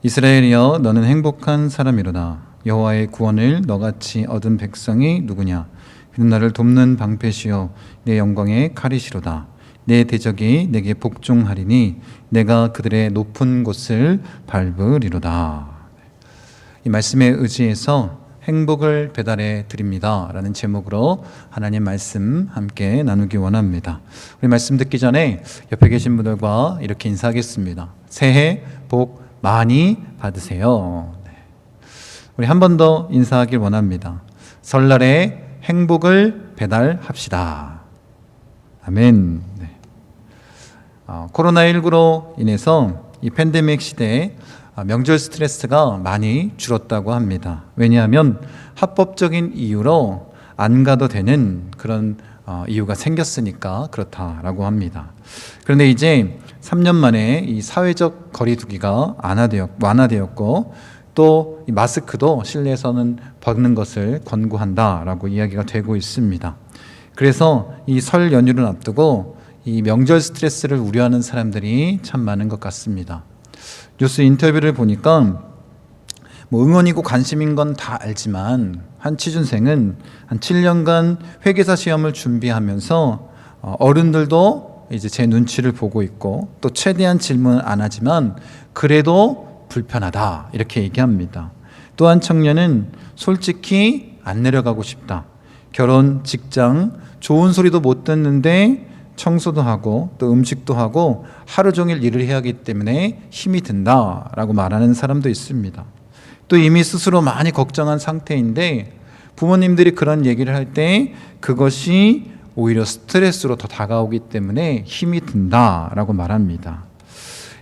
이스라엘이여 너는 행복한 사람이로다. 여호와의 구원을 너같이 얻은 백성이 누구냐? 그는 나를 돕는 방패시요 내 영광의 칼이시로다. 내 대적이 내게 복종하리니 내가 그들의 높은 곳을 밟으리로다. 이 말씀에 의지해서 행복을 배달해 드립니다 라는 제목으로 하나님 말씀 함께 나누기 원합니다. 우리 말씀 듣기 전에 옆에 계신 분들과 이렇게 인사하겠습니다. 새해 복 많이 받으세요. 우리 한 번 더 인사하길 원합니다. 설날에 행복을 배달합시다. 아멘. 코로나19로 인해서 이 팬데믹 시대에 명절 스트레스가 많이 줄었다고 합니다. 왜냐하면 합법적인 이유로 안 가도 되는 그런 이유가 생겼으니까 그렇다라고 합니다. 그런데 이제 3년 만에 이 사회적 거리두기가 완화되었고 또 이 마스크도 실내에서는 벗는 것을 권고한다라고 이야기가 되고 있습니다. 그래서 이 설 연휴를 앞두고 이 명절 스트레스를 우려하는 사람들이 참 많은 것 같습니다. 뉴스 인터뷰를 보니까 응원이고 관심인 건 다 알지만 한 취준생은 한 7년간 회계사 시험을 준비하면서 어른들도 이제 제 눈치를 보고 있고 또 최대한 질문을 안 하지만 그래도 불편하다 이렇게 얘기합니다. 또 한 청년은 솔직히 안 내려가고 싶다. 결혼, 직장, 좋은 소리도 못 듣는데 청소도 하고 또 음식도 하고 하루 종일 일을 해야 하기 때문에 힘이 든다라고 말하는 사람도 있습니다. 또 이미 스스로 많이 걱정한 상태인데 부모님들이 그런 얘기를 할 때 그것이 오히려 스트레스로 더 다가오기 때문에 힘이 든다라고 말합니다.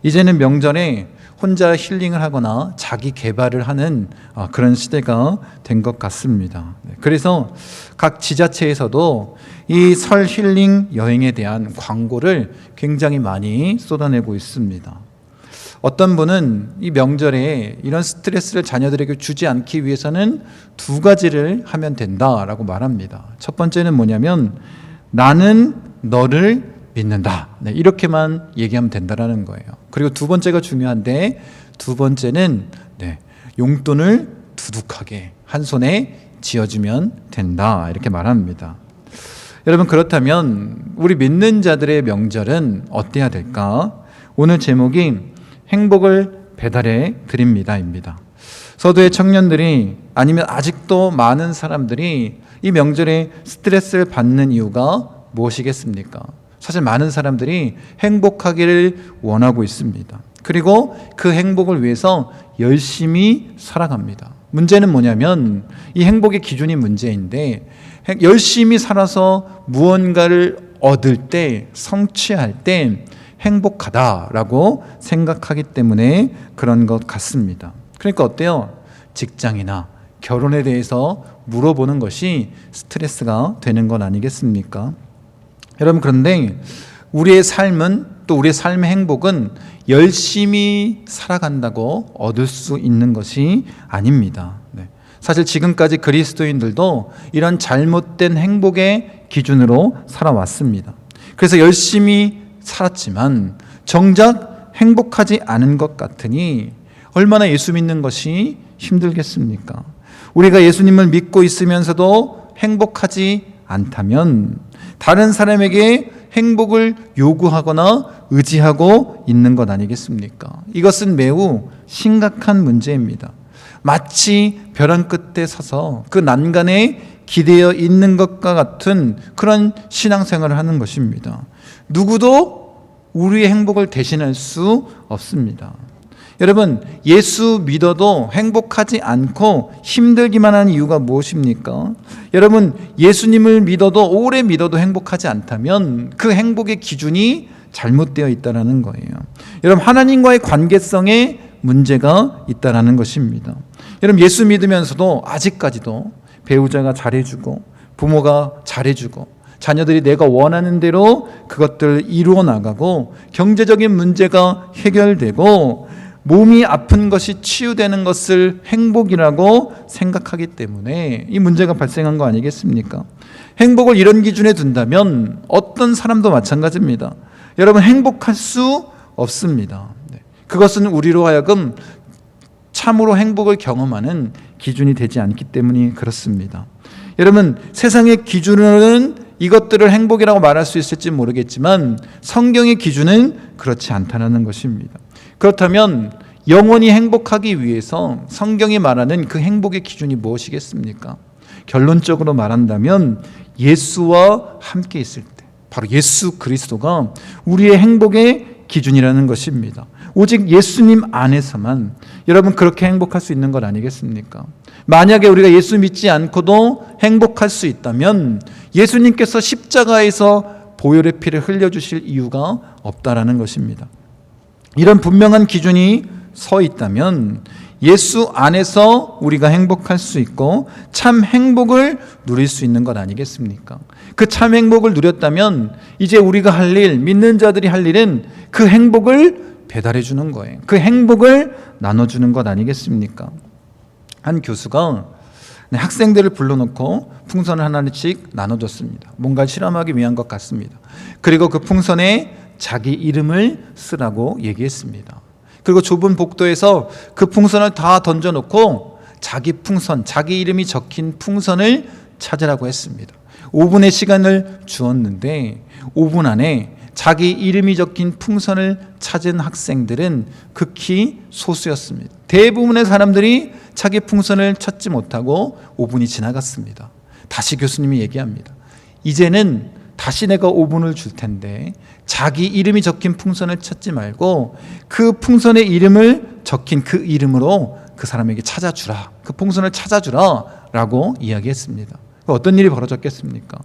이제는 명절에 혼자 힐링을 하거나 자기 개발을 하는 그런 시대가 된 것 같습니다. 그래서 각 지자체에서도 이 설 힐링 여행에 대한 광고를 굉장히 많이 쏟아내고 있습니다. 어떤 분은 이 명절에 이런 스트레스를 자녀들에게 주지 않기 위해서는 두 가지를 하면 된다라고 말합니다. 첫 번째는 뭐냐면 나는 너를 믿는다. 이렇게만 얘기하면 된다라는 거예요. 그리고 두 번째가 중요한데 두 번째는 용돈을 두둑하게 한 손에 쥐어주면 된다. 이렇게 말합니다. 여러분 그렇다면 우리 믿는 자들의 명절은 어때야 될까? 오늘 제목이 행복을 배달해 드립니다입니다. 서두의 청년들이 아니면 아직도 많은 사람들이 이 명절에 스트레스를 받는 이유가 무엇이겠습니까? 사실 많은 사람들이 행복하기를 원하고 있습니다. 그리고 그 행복을 위해서 열심히 살아갑니다. 문제는 뭐냐면 이 행복의 기준이 문제인데 열심히 살아서 무언가를 얻을 때, 성취할 때 행복하다라고 생각하기 때문에 그런 것 같습니다. 그러니까 어때요? 직장이나 결혼에 대해서 물어보는 것이 스트레스가 되는 건 아니겠습니까? 여러분 그런데 우리의 삶은 또 우리의 삶의 행복은 열심히 살아간다고 얻을 수 있는 것이 아닙니다. 사실 지금까지 그리스도인들도 이런 잘못된 행복의 기준으로 살아왔습니다. 그래서 열심히 살았지만 정작 행복하지 않은 것 같으니 얼마나 예수 믿는 것이 힘들겠습니까? 우리가 예수님을 믿고 있으면서도 행복하지 않다면 다른 사람에게 행복을 요구하거나 의지하고 있는 것 아니겠습니까? 이것은 매우 심각한 문제입니다. 마치 벼랑 끝에 서서 그 난간에 기대어 있는 것과 같은 그런 신앙생활을 하는 것입니다. 누구도 우리의 행복을 대신할 수 없습니다. 여러분 예수 믿어도 행복하지 않고 힘들기만 하는 이유가 무엇입니까? 여러분 예수님을 믿어도 오래 믿어도 행복하지 않다면 그 행복의 기준이 잘못되어 있다는 거예요. 여러분 하나님과의 관계성에 문제가 있다는 것입니다. 여러분 예수 믿으면서도 아직까지도 배우자가 잘해주고 부모가 잘해주고 자녀들이 내가 원하는 대로 그것들을 이루어 나가고 경제적인 문제가 해결되고 몸이 아픈 것이 치유되는 것을 행복이라고 생각하기 때문에 이 문제가 발생한 거 아니겠습니까? 행복을 이런 기준에 둔다면 어떤 사람도 마찬가지입니다. 여러분 행복할 수 없습니다. 그것은 우리로 하여금 참으로 행복을 경험하는 기준이 되지 않기 때문이 그렇습니다. 여러분, 세상의 기준으로는 이것들을 행복이라고 말할 수 있을지 모르겠지만 성경의 기준은 그렇지 않다는 것입니다. 그렇다면 영원히 행복하기 위해서 성경이 말하는 그 행복의 기준이 무엇이겠습니까? 결론적으로 말한다면 예수와 함께 있을 때, 바로 예수 그리스도가 우리의 행복의 기준이라는 것입니다. 오직 예수님 안에서만 여러분 그렇게 행복할 수 있는 것 아니겠습니까? 만약에 우리가 예수 믿지 않고도 행복할 수 있다면 예수님께서 십자가에서 보혈의 피를 흘려주실 이유가 없다라는 것입니다. 이런 분명한 기준이 서 있다면 예수 안에서 우리가 행복할 수 있고 참 행복을 누릴 수 있는 것 아니겠습니까? 그 참 행복을 누렸다면 이제 우리가 할 일, 믿는 자들이 할 일은 그 행복을 배달해 주는 거예요. 그 행복을 나눠주는 것 아니겠습니까? 한 교수가 학생들을 불러놓고 풍선을 하나씩 나눠줬습니다. 뭔가 실험하기 위한 것 같습니다. 그리고 그 풍선에 자기 이름을 쓰라고 얘기했습니다. 그리고 좁은 복도에서 그 풍선을 다 던져놓고 자기 풍선, 자기 이름이 적힌 풍선을 찾으라고 했습니다. 5분의 시간을 주었는데 5분 안에 자기 이름이 적힌 풍선을 찾은 학생들은 극히 소수였습니다. 대부분의 사람들이 자기 풍선을 찾지 못하고 5분이 지나갔습니다. 다시 교수님이 얘기합니다. 이제는 다시 내가 5분을 줄 텐데 자기 이름이 적힌 풍선을 찾지 말고 그 풍선의 이름을 적힌 그 이름으로 그 사람에게 찾아주라. 그 풍선을 찾아주라 라고 이야기했습니다. 어떤 일이 벌어졌겠습니까?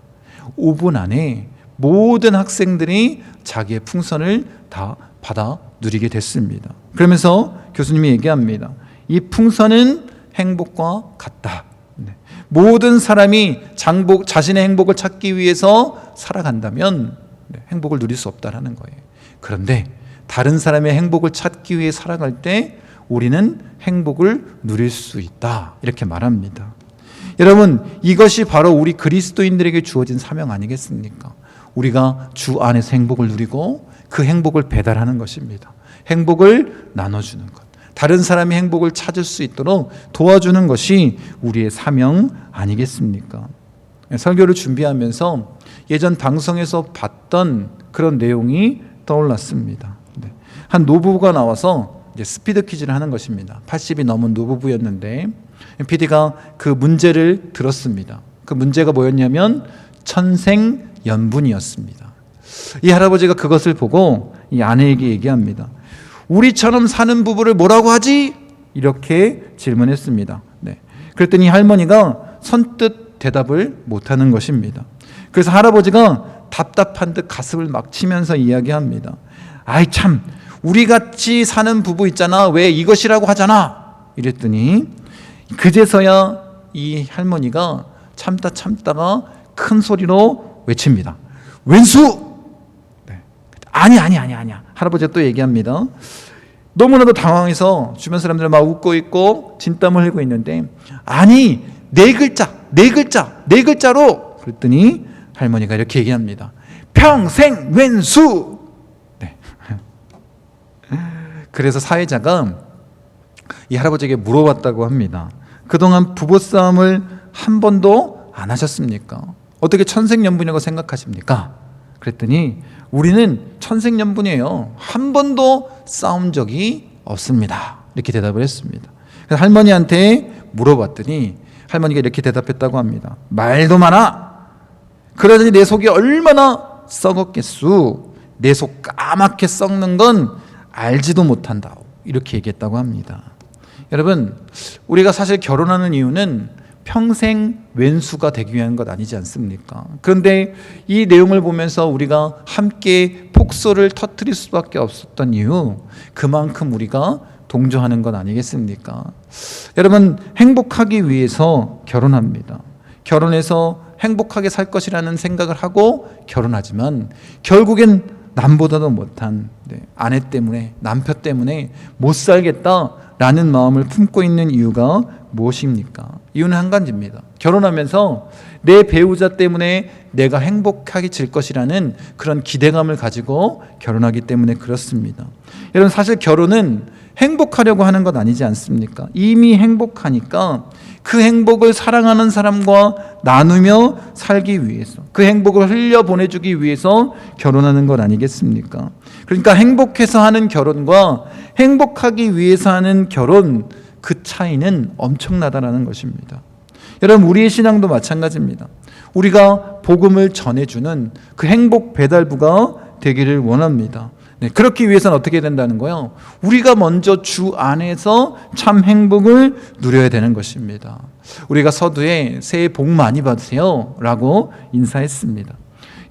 5분 안에 모든 학생들이 자기의 풍선을 다 받아 누리게 됐습니다. 그러면서 교수님이 얘기합니다. 이 풍선은 행복과 같다. 모든 사람이 자신의 행복을 찾기 위해서 살아간다면 행복을 누릴 수 없다는 거예요. 그런데 다른 사람의 행복을 찾기 위해 살아갈 때 우리는 행복을 누릴 수 있다. 이렇게 말합니다. 여러분, 이것이 바로 우리 그리스도인들에게 주어진 사명 아니겠습니까? 우리가 주 안에서 행복을 누리고 그 행복을 배달하는 것입니다. 행복을 나눠주는 것. 다른 사람이 행복을 찾을 수 있도록 도와주는 것이 우리의 사명 아니겠습니까? 설교를 준비하면서 예전 방송에서 봤던 그런 내용이 떠올랐습니다. 한 노부부가 나와서 이제 스피드 퀴즈를 하는 것입니다. 80이 넘은 노부부였는데 PD가 그 문제를 들었습니다. 그 문제가 뭐였냐면 천생연분이었습니다. 이 할아버지가 그것을 보고 이 아내에게 얘기합니다. 우리처럼 사는 부부를 뭐라고 하지? 이렇게 질문했습니다. 그랬더니 할머니가 선뜻 대답을 못하는 것입니다. 그래서 할아버지가 답답한 듯 가슴을 막 치면서 이야기합니다. 아이 참, 우리같이 사는 부부 있잖아. 왜 이것이라고 하잖아. 이랬더니 그제서야 이 할머니가 참다가 큰 소리로 외칩니다. 왼수! 아니야. 할아버지가 또 얘기합니다. 너무나도 당황해서 주변 사람들 막 웃고 있고 진땀을 흘리고 있는데 아니 네 글자로 그랬더니 할머니가 이렇게 얘기합니다. 평생 왼수. 그래서 사회자가 이 할아버지에게 물어봤다고 합니다. 그동안 부부싸움을 한 번도 안 하셨습니까? 어떻게 천생연분이라고 생각하십니까? 그랬더니 우리는 천생연분이에요. 한 번도 싸운 적이 없습니다. 이렇게 대답을 했습니다. 그래서 할머니한테 물어봤더니 할머니가 이렇게 대답했다고 합니다. 말도 많아. 그러더니 내 속이 얼마나 썩었겠수. 내 속 까맣게 썩는 건 알지도 못한다. 이렇게 얘기했다고 합니다. 여러분, 우리가 사실 결혼하는 이유는 평생 왼수가 되기 위한 것 아니지 않습니까? 그런데 이 내용을 보면서 우리가 함께 폭소를 터뜨릴 수밖에 없었던 이유, 그만큼 우리가 동조하는 것 아니겠습니까? 여러분, 행복하기 위해서 결혼합니다. 결혼해서 행복하게 살 것이라는 생각을 하고 결혼하지만 결국엔 남보다도 못한 아내 때문에, 남편 때문에 못 살겠다라는 마음을 품고 있는 이유가 무엇입니까? 이유는 한 가지입니다. 결혼하면서 내 배우자 때문에 내가 행복하게 질 것이라는 그런 기대감을 가지고 결혼하기 때문에 그렇습니다. 여러분, 사실 결혼은 행복하려고 하는 것 아니지 않습니까? 이미 행복하니까 그 행복을 사랑하는 사람과 나누며 살기 위해서, 그 행복을 흘려보내주기 위해서 결혼하는 것 아니겠습니까? 그러니까 행복해서 하는 결혼과 행복하기 위해서 하는 결혼, 그 차이는 엄청나다라는 것입니다. 여러분, 우리의 신앙도 마찬가지입니다. 우리가 복음을 전해주는 그 행복 배달부가 되기를 원합니다. 그렇기 위해서는 어떻게 된다는 거예요? 우리가 먼저 주 안에서 참 행복을 누려야 되는 것입니다. 우리가 서두에 새해 복 많이 받으세요 라고 인사했습니다.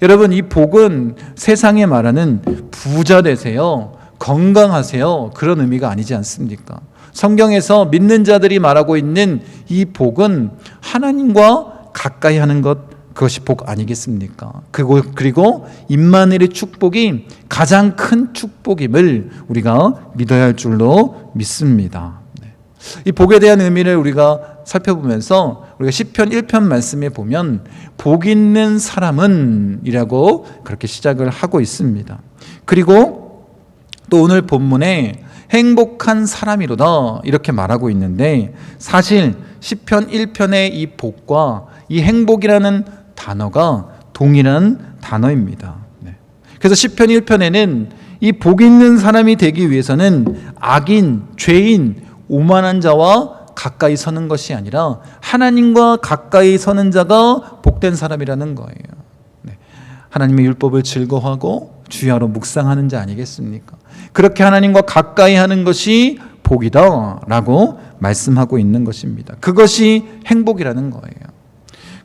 여러분, 이 복은 세상에 말하는 부자 되세요, 건강하세요, 그런 의미가 아니지 않습니까? 성경에서 믿는 자들이 말하고 있는 이 복은 하나님과 가까이 하는 것, 그것이 복 아니겠습니까? 그리고 임마누엘의 축복이 가장 큰 축복임을 우리가 믿어야 할 줄로 믿습니다. 이 복에 대한 의미를 우리가 살펴보면서 우리가 시편 1편 말씀에 보면 복 있는 사람은 이라고 그렇게 시작을 하고 있습니다. 그리고 또 오늘 본문에 행복한 사람이로다 이렇게 말하고 있는데, 사실 시편 1편의 이 복과 이 행복이라는 단어가 동일한 단어입니다. 그래서 시편 1편에는 이 복 있는 사람이 되기 위해서는 악인, 죄인, 오만한 자와 가까이 서는 것이 아니라 하나님과 가까이 서는 자가 복된 사람이라는 거예요. 하나님의 율법을 즐거워하고 주야로 묵상하는 자 아니겠습니까? 그렇게 하나님과 가까이 하는 것이 복이다 라고 말씀하고 있는 것입니다. 그것이 행복이라는 거예요.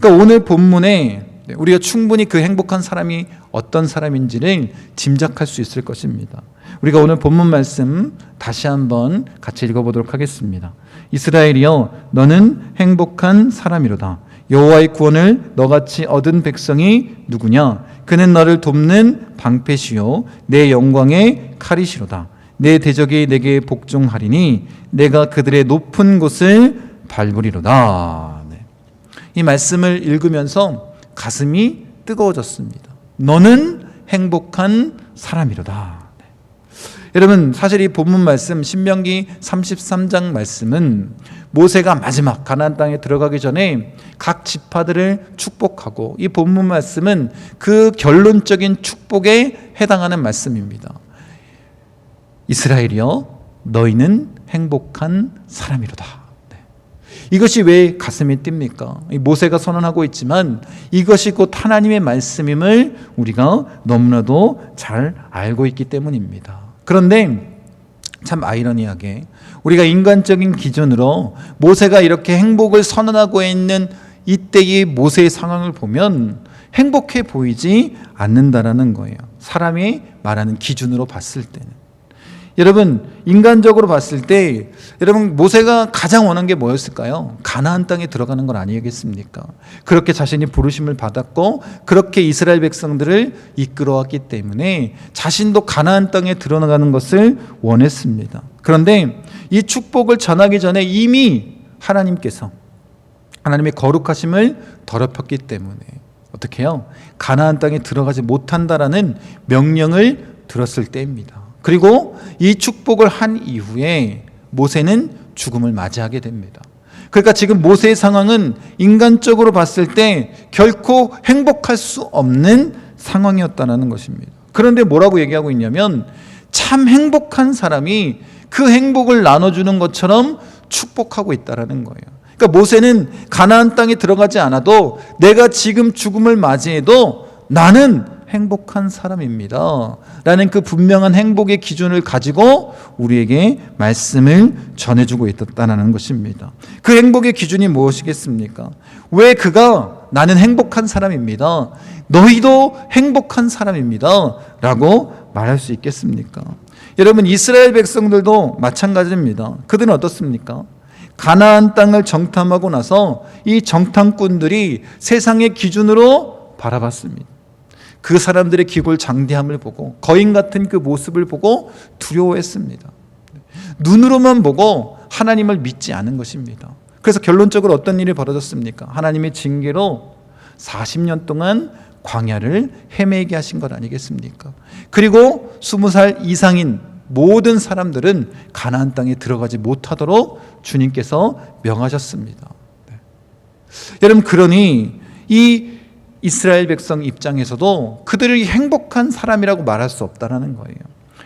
그러니까 오늘 본문에 우리가 충분히 그 행복한 사람이 어떤 사람인지를 짐작할 수 있을 것입니다. 우리가 오늘 본문 말씀 다시 한번 같이 읽어보도록 하겠습니다. 이스라엘이여, 너는 행복한 사람이로다. 여호와의 구원을 너같이 얻은 백성이 누구냐? 그는 너를 돕는 방패시요 내 영광의 칼이시로다. 내 대적이 내게 복종하리니 내가 그들의 높은 곳을 밟으리로다. 이 말씀을 읽으면서 가슴이 뜨거워졌습니다. 너는 행복한 사람이로다. 여러분, 사실 이 본문 말씀 신명기 33장 말씀은 모세가 마지막 가나안 땅에 들어가기 전에 각 지파들을 축복하고, 이 본문 말씀은 그 결론적인 축복에 해당하는 말씀입니다. 이스라엘이여, 너희는 행복한 사람이로다. 이것이 왜 가슴이 뜁니까? 모세가 선언하고 있지만 이것이 곧 하나님의 말씀임을 우리가 너무나도 잘 알고 있기 때문입니다. 그런데 참 아이러니하게 우리가 인간적인 기준으로 모세가 이렇게 행복을 선언하고 있는 이때의 모세의 상황을 보면 행복해 보이지 않는다라는 거예요. 사람이 말하는 기준으로 봤을 때는. 여러분, 인간적으로 봤을 때 여러분, 모세가 가장 원한 게 뭐였을까요? 가나안 땅에 들어가는 건 아니겠습니까? 그렇게 자신이 부르심을 받았고 그렇게 이스라엘 백성들을 이끌어왔기 때문에 자신도 가나안 땅에 들어가는 것을 원했습니다. 그런데 이 축복을 전하기 전에 이미 하나님께서 하나님의 거룩하심을 더럽혔기 때문에 어떻게 해요? 가나안 땅에 들어가지 못한다라는 명령을 들었을 때입니다. 그리고 이 축복을 한 이후에 모세는 죽음을 맞이하게 됩니다. 그러니까 지금 모세의 상황은 인간적으로 봤을 때 결코 행복할 수 없는 상황이었다는 것입니다. 그런데 뭐라고 얘기하고 있냐면 참 행복한 사람이 그 행복을 나눠주는 것처럼 축복하고 있다는 거예요. 그러니까 모세는 가나안 땅에 들어가지 않아도 내가 지금 죽음을 맞이해도 나는 행복한 사람입니다 라는 그 분명한 행복의 기준을 가지고 우리에게 말씀을 전해주고 있다는 것입니다. 그 행복의 기준이 무엇이겠습니까? 왜 그가 나는 행복한 사람입니다, 너희도 행복한 사람입니다 라고 말할 수 있겠습니까? 여러분, 이스라엘 백성들도 마찬가지입니다. 그들은 어떻습니까? 가나안 땅을 정탐하고 나서 이 정탐꾼들이 세상의 기준으로 바라봤습니다. 그 사람들의 기골장대함을 보고 거인 같은 그 모습을 보고 두려워했습니다. 눈으로만 보고 하나님을 믿지 않은 것입니다. 그래서 결론적으로 어떤 일이 벌어졌습니까? 하나님의 징계로 40년 동안 광야를 헤매게 하신 것 아니겠습니까? 그리고 20살 이상인 모든 사람들은 가나안 땅에 들어가지 못하도록 주님께서 명하셨습니다. 네. 여러분, 그러니 이 이스라엘 백성 입장에서도 그들이 행복한 사람이라고 말할 수 없다는 거예요.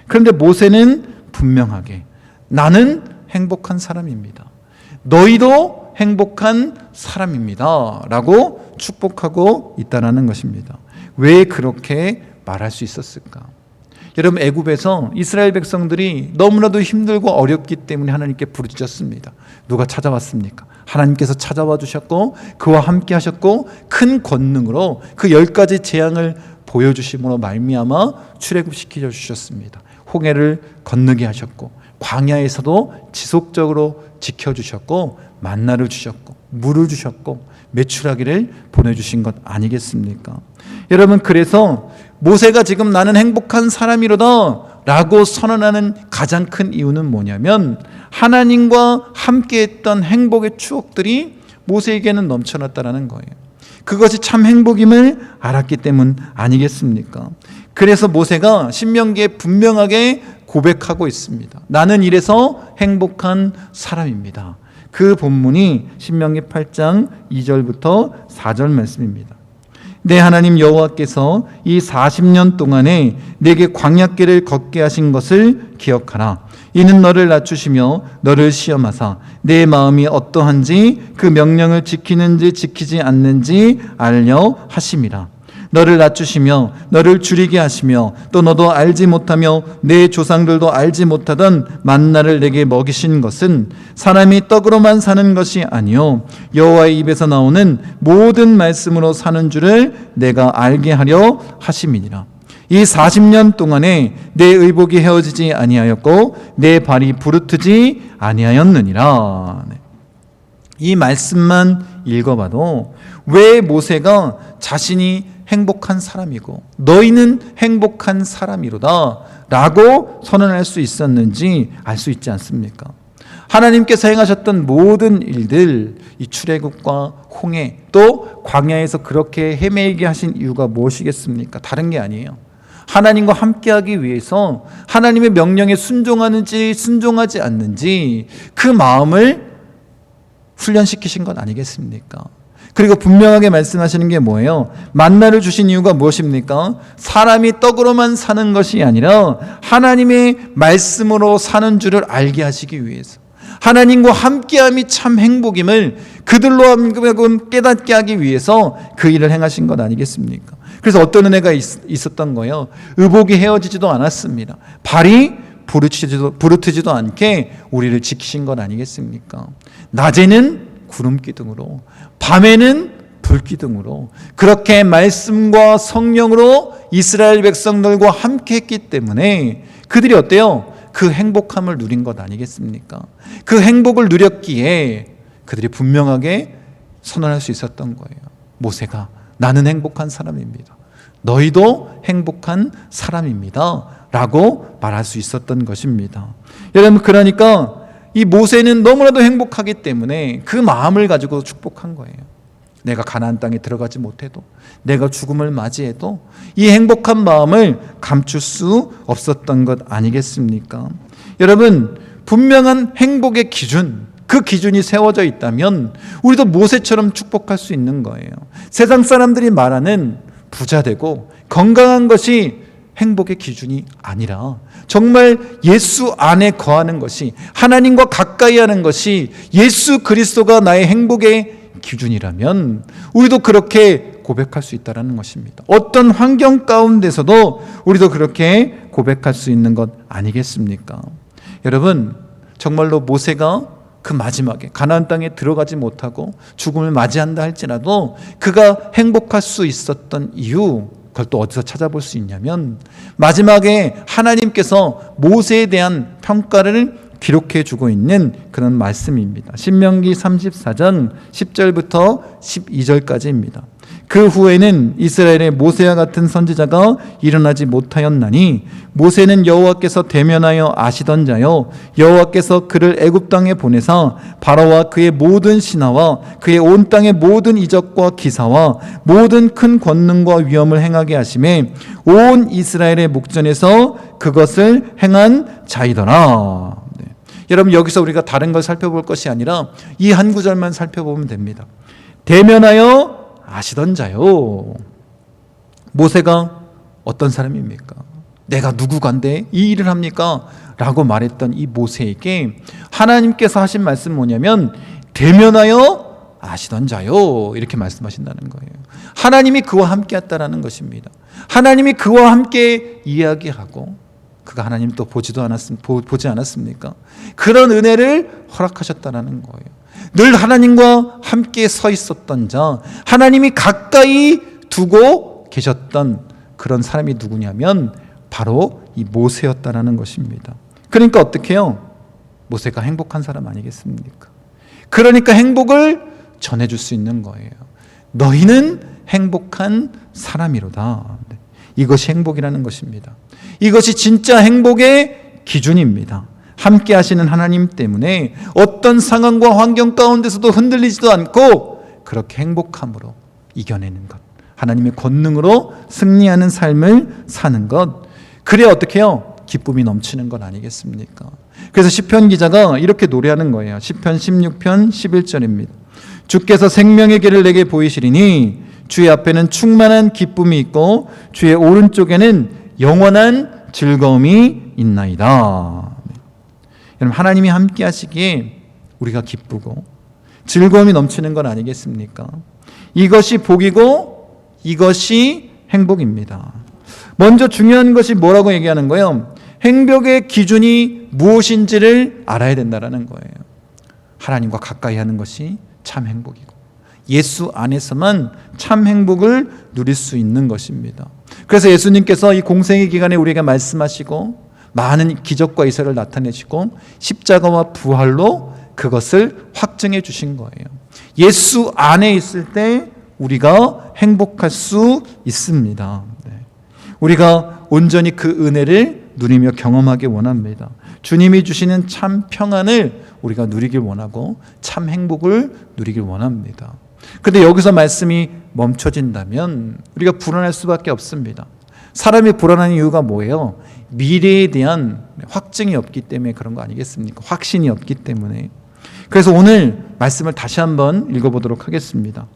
그런데 모세는 분명하게 나는 행복한 사람입니다, 너희도 행복한 사람입니다 라고 축복하고 있다는 것입니다. 왜 그렇게 말할 수 있었을까? 여러분, 애굽에서 이스라엘 백성들이 너무나도 힘들고 어렵기 때문에 하나님께 부르짖었습니다. 누가 찾아왔습니까? 하나님께서 찾아와 주셨고 그와 함께 하셨고 큰 권능으로 그 10가지 재앙을 보여주심으로 말미암아 출애굽시켜 주셨습니다. 홍해를 건너게 하셨고 광야에서도 지속적으로 지켜주셨고 만나를 주셨고 물을 주셨고 메추라기를 보내주신 것 아니겠습니까? 여러분, 그래서 모세가 지금 나는 행복한 사람이로다 라고 선언하는 가장 큰 이유는 뭐냐면 하나님과 함께했던 행복의 추억들이 모세에게는 넘쳐났다는 거예요. 그것이 참 행복임을 알았기 때문 아니겠습니까? 그래서 모세가 신명기에 분명하게 고백하고 있습니다. 나는 이래서 행복한 사람입니다. 그 본문이 신명기 8장 2절부터 4절 말씀입니다. 내 하나님 여호와께서 이 40년 동안에 내게 광야길을 걷게 하신 것을 기억하라. 이는 너를 낮추시며 너를 시험하사 내 마음이 어떠한지 그 명령을 지키는지 지키지 않는지 알려 하심이라. 너를 낮추시며 너를 줄이게 하시며 또 너도 알지 못하며 내 조상들도 알지 못하던 만나를 내게 먹이신 것은 사람이 떡으로만 사는 것이 아니요 여호와의 입에서 나오는 모든 말씀으로 사는 줄을 내가 알게 하려 하심이니라. 이 40년 동안에 내 의복이 헤어지지 아니하였고 내 발이 부르트지 아니하였느니라. 이 말씀만 읽어봐도 왜 모세가 자신이 행복한 사람이고 너희는 행복한 사람이로다 라고 선언할 수 있었는지 알 수 있지 않습니까? 하나님께서 행하셨던 모든 일들, 이 출애굽과 홍해 또 광야에서 그렇게 헤매게 하신 이유가 무엇이겠습니까? 다른 게 아니에요. 하나님과 함께하기 위해서 하나님의 명령에 순종하는지 순종하지 않는지 그 마음을 훈련시키신 것 아니겠습니까? 그리고 분명하게 말씀하시는 게 뭐예요? 만나를 주신 이유가 무엇입니까? 사람이 떡으로만 사는 것이 아니라 하나님의 말씀으로 사는 줄을 알게 하시기 위해서, 하나님과 함께함이 참 행복임을 그들로 하여금 깨닫게 하기 위해서 그 일을 행하신 것 아니겠습니까? 그래서 어떤 은혜가 있었던 거예요? 의복이 헤어지지도 않았습니다. 발이 부르트지도 않게 우리를 지키신 것 아니겠습니까? 낮에는 구름 기둥으로, 밤에는 불 기둥으로 그렇게 말씀과 성령으로 이스라엘 백성들과 함께 했기 때문에 그들이 어때요? 그 행복함을 누린 것 아니겠습니까? 그 행복을 누렸기에 그들이 분명하게 선언할 수 있었던 거예요. 모세가 나는 행복한 사람입니다, 너희도 행복한 사람입니다 라고 말할 수 있었던 것입니다. 여러분, 그러니까 이 모세는 너무나도 행복하기 때문에 그 마음을 가지고 축복한 거예요. 내가 가나안 땅에 들어가지 못해도, 내가 죽음을 맞이해도 이 행복한 마음을 감출 수 없었던 것 아니겠습니까? 여러분, 분명한 행복의 기준, 그 기준이 세워져 있다면 우리도 모세처럼 축복할 수 있는 거예요. 세상 사람들이 말하는 부자 되고 건강한 것이 행복의 기준이 아니라 정말 예수 안에 거하는 것이, 하나님과 가까이 하는 것이 예수 그리스도가 나의 행복의 기준이라면 우리도 그렇게 고백할 수 있다는 것입니다. 어떤 환경 가운데서도 우리도 그렇게 고백할 수 있는 것 아니겠습니까? 여러분, 정말로 모세가 그 마지막에 가나안 땅에 들어가지 못하고 죽음을 맞이한다 할지라도 그가 행복할 수 있었던 이유, 그걸 또 어디서 찾아볼 수 있냐면 마지막에 하나님께서 모세에 대한 평가를 기록해 주고 있는 그런 말씀입니다. 신명기 34장 10절부터 12절까지입니다. 그 후에는 이스라엘의 모세와 같은 선지자가 일어나지 못하였나니 모세는 여호와께서 대면하여 아시던 자요 여호와께서 그를 애굽 땅에 보내사 바로와 그의 모든 신하와 그의 온 땅의 모든 이적과 기사와 모든 큰 권능과 위엄을 행하게 하심에 온 이스라엘의 목전에서 그것을 행한 자이더라. 여러분, 여기서 우리가 다른 걸 살펴볼 것이 아니라 이 한 구절만 살펴보면 됩니다. 대면하여 아시던 자요. 모세가 어떤 사람입니까? 내가 누구간데 이 일을 합니까? 라고 말했던 이 모세에게 하나님께서 하신 말씀 뭐냐면 대면하여 아시던 자요, 이렇게 말씀하신다는 거예요. 하나님이 그와 함께 했다라는 것입니다. 하나님이 그와 함께 이야기하고 그가 하나님 또 보지 않았습니까? 그런 은혜를 허락하셨다라는 거예요. 늘 하나님과 함께 서 있었던 자, 하나님이 가까이 두고 계셨던 그런 사람이 누구냐면 바로 이 모세였다라는 것입니다. 그러니까 어떻게 해요? 모세가 행복한 사람 아니겠습니까? 그러니까 행복을 전해줄 수 있는 거예요. 너희는 행복한 사람이로다. 이것이 행복이라는 것입니다. 이것이 진짜 행복의 기준입니다. 함께 하시는 하나님 때문에 어떤 상황과 환경 가운데서도 흔들리지도 않고 그렇게 행복함으로 이겨내는 것, 하나님의 권능으로 승리하는 삶을 사는 것, 그래 어떻게 해요? 기쁨이 넘치는 것 아니겠습니까? 그래서 시편 기자가 이렇게 노래하는 거예요. 시편 16편 11절입니다. 주께서 생명의 길을 내게 보이시리니 주의 앞에는 충만한 기쁨이 있고 주의 오른쪽에는 영원한 즐거움이 있나이다. 여러분, 하나님이 함께 하시기에 우리가 기쁘고 즐거움이 넘치는 건 아니겠습니까? 이것이 복이고 이것이 행복입니다. 먼저 중요한 것이 뭐라고 얘기하는 거예요? 행복의 기준이 무엇인지를 알아야 된다는 거예요. 하나님과 가까이 하는 것이 참 행복이고 예수 안에서만 참 행복을 누릴 수 있는 것입니다. 그래서 예수님께서 이 공생의 기간에 우리에게 말씀하시고 많은 기적과 이사를 나타내시고 십자가와 부활로 그것을 확증해 주신 거예요. 예수 안에 있을 때 우리가 행복할 수 있습니다. 우리가 온전히 그 은혜를 누리며 경험하기 원합니다. 주님이 주시는 참 평안을 우리가 누리길 원하고 참 행복을 누리길 원합니다. 그런데 여기서 말씀이 멈춰진다면 우리가 불안할 수밖에 없습니다. 사람이 불안한 이유가 뭐예요? 미래에 대한 확증이 없기 때문에 그런 거 아니겠습니까? 확신이 없기 때문에. 그래서 오늘 말씀을 다시 한번 읽어보도록 하겠습니다.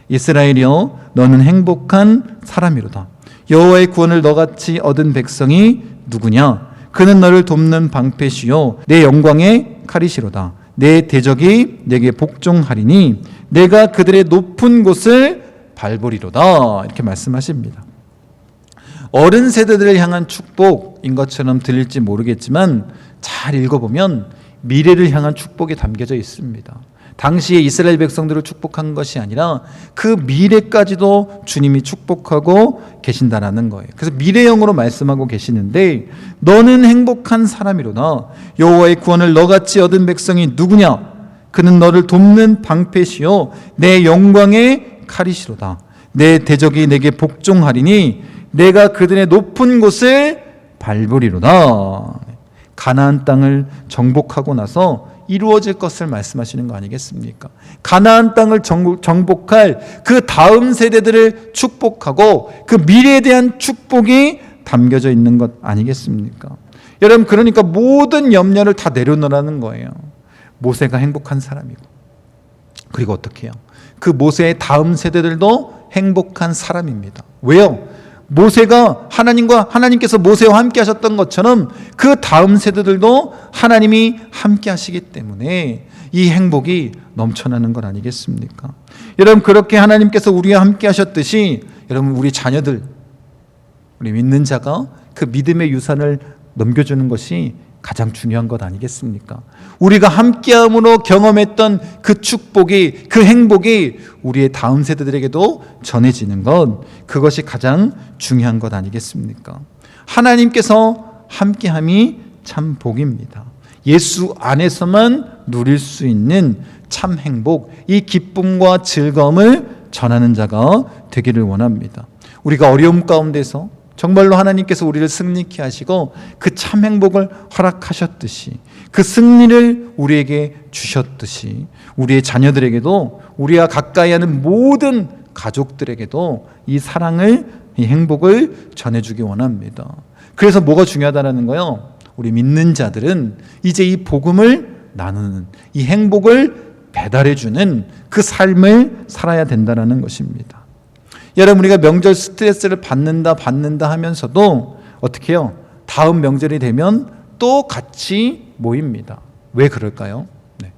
이스라엘이여, 너는 행복한 사람이로다. 여호와의 구원을 너같이 얻은 백성이 누구냐? 그는 너를 돕는 방패시요 내 영광의 칼이시로다. 내 대적이 내게 복종하리니 내가 그들의 높은 곳을 밟으리로다. 이렇게 말씀하십니다. 어른 세대들을 향한 축복인 것처럼 들릴지 모르겠지만 잘 읽어보면 미래를 향한 축복이 담겨져 있습니다. 당시에 이스라엘 백성들을 축복한 것이 아니라 그 미래까지도 주님이 축복하고 계신다라는 거예요. 그래서 미래형으로 말씀하고 계시는데 너는 행복한 사람이로다. 여호와의 구원을 너같이 얻은 백성이 누구냐? 그는 너를 돕는 방패시요 내 영광의 칼이시로다. 내 대적이 내게 복종하리니 내가 그들의 높은 곳을 밟으리로다. 가나안 땅을 정복하고 나서 이루어질 것을 말씀하시는 거 아니겠습니까? 가나안 땅을 정복할 그 다음 세대들을 축복하고 그 미래에 대한 축복이 담겨져 있는 것 아니겠습니까? 여러분, 그러니까 모든 염려를 다 내려놓으라는 거예요. 모세가 행복한 사람이고, 그리고 어떻게 해요? 그 모세의 다음 세대들도 행복한 사람입니다. 왜요? 모세가 하나님께서 모세와 함께 하셨던 것처럼 그 다음 세대들도 하나님이 함께 하시기 때문에 이 행복이 넘쳐나는 것 아니겠습니까? 여러분, 그렇게 하나님께서 우리와 함께 하셨듯이 여러분, 우리 자녀들, 우리 믿는 자가 그 믿음의 유산을 넘겨주는 것이 가장 중요한 것 아니겠습니까? 우리가 함께함으로 경험했던 그 축복이, 그 행복이 우리의 다음 세대들에게도 전해지는 것, 그것이 가장 중요한 것 아니겠습니까? 하나님께서 함께함이 참 복입니다. 예수 안에서만 누릴 수 있는 참 행복, 이 기쁨과 즐거움을 전하는 자가 되기를 원합니다. 우리가 어려움 가운데서 정말로 하나님께서 우리를 승리케 하시고 그 참 행복을 허락하셨듯이 그 승리를 우리에게 주셨듯이 우리의 자녀들에게도 우리와 가까이 하는 모든 가족들에게도 이 사랑을, 이 행복을 전해주기 원합니다. 그래서 뭐가 중요하다는 거예요? 우리 믿는 자들은 이제 이 복음을 나누는, 이 행복을 배달해주는 그 삶을 살아야 된다는 것입니다. 여러분, 우리가 명절 스트레스를 받는다 하면서도 어떻게 해요? 다음 명절이 되면 또 같이 모입니다. 왜 그럴까요? 네.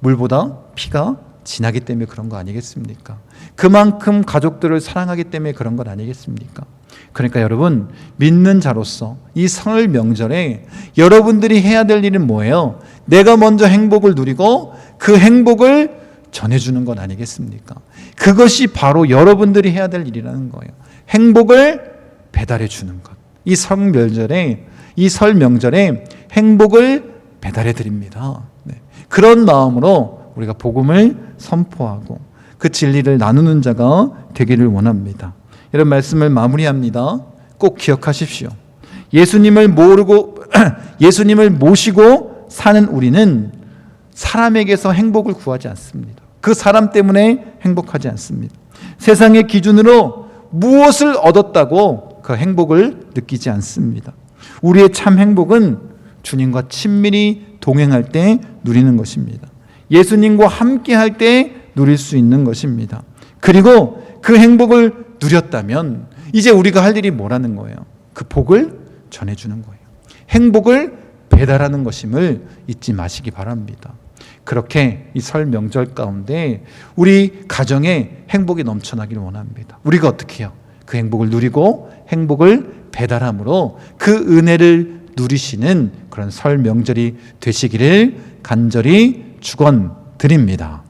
물보다 피가 진하기 때문에 그런 거 아니겠습니까? 그만큼 가족들을 사랑하기 때문에 그런 것 아니겠습니까? 그러니까 여러분, 믿는 자로서 이 설 명절에 여러분들이 해야 될 일은 뭐예요? 내가 먼저 행복을 누리고 그 행복을 전해주는 것 아니겠습니까? 그것이 바로 여러분들이 해야 될 일이라는 거예요. 행복을 배달해 주는 것. 이 설 명절에 행복을 배달해 드립니다. 네. 그런 마음으로 우리가 복음을 선포하고 그 진리를 나누는 자가 되기를 원합니다. 이런 말씀을 마무리합니다. 꼭 기억하십시오. 예수님을 모시고 사는 우리는 사람에게서 행복을 구하지 않습니다. 그 사람 때문에 행복하지 않습니다. 세상의 기준으로 무엇을 얻었다고 그 행복을 느끼지 않습니다. 우리의 참 행복은 주님과 친밀히 동행할 때 누리는 것입니다. 예수님과 함께 할 때 누릴 수 있는 것입니다. 그리고 그 행복을 누렸다면 이제 우리가 할 일이 뭐라는 거예요? 그 복을 전해주는 거예요. 행복을 배달하는 것임을 잊지 마시기 바랍니다. 그렇게 이 설 명절 가운데 우리 가정에 행복이 넘쳐나기를 원합니다. 우리가 어떻게 해요? 그 행복을 누리고 행복을 배달함으로 그 은혜를 누리시는 그런 설 명절이 되시기를 간절히 축원드립니다.